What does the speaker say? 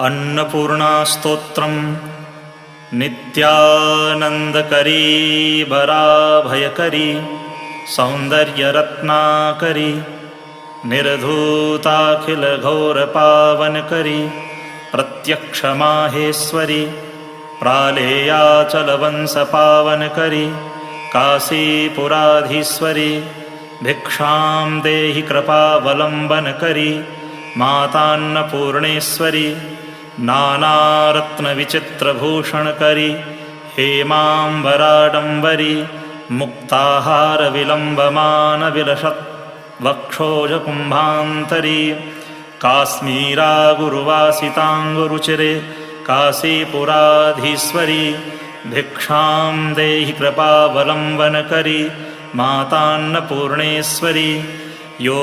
अन्नपूर्णास्तोत्रम् नित्यानन्दकरी भराभयकरी सौन्दर्यरत्नाकरी निर्धूताखिलघोरपावनकरी प्रत्यक्षमाहेश्वरी प्रालेयाचलवंशपावनकरी काशीपुराधीश्वरी भिक्षां देहि कृपावलम्बनकरी मातान्नपूर्णेश्वरी नानारत्नविचित्रभूषणकरी हेमाम्बराडम्बरी मुक्ताहारविलम्बमानविलसद्वक्षोजकुम्भान्तरी काश्मीरागुरुवासिताङ्गुरुचिरे काशीपुराधीश्वरी भिक्षां देहि कृपावलम्बनकरी मातान्नपूर्णेश्वरी यो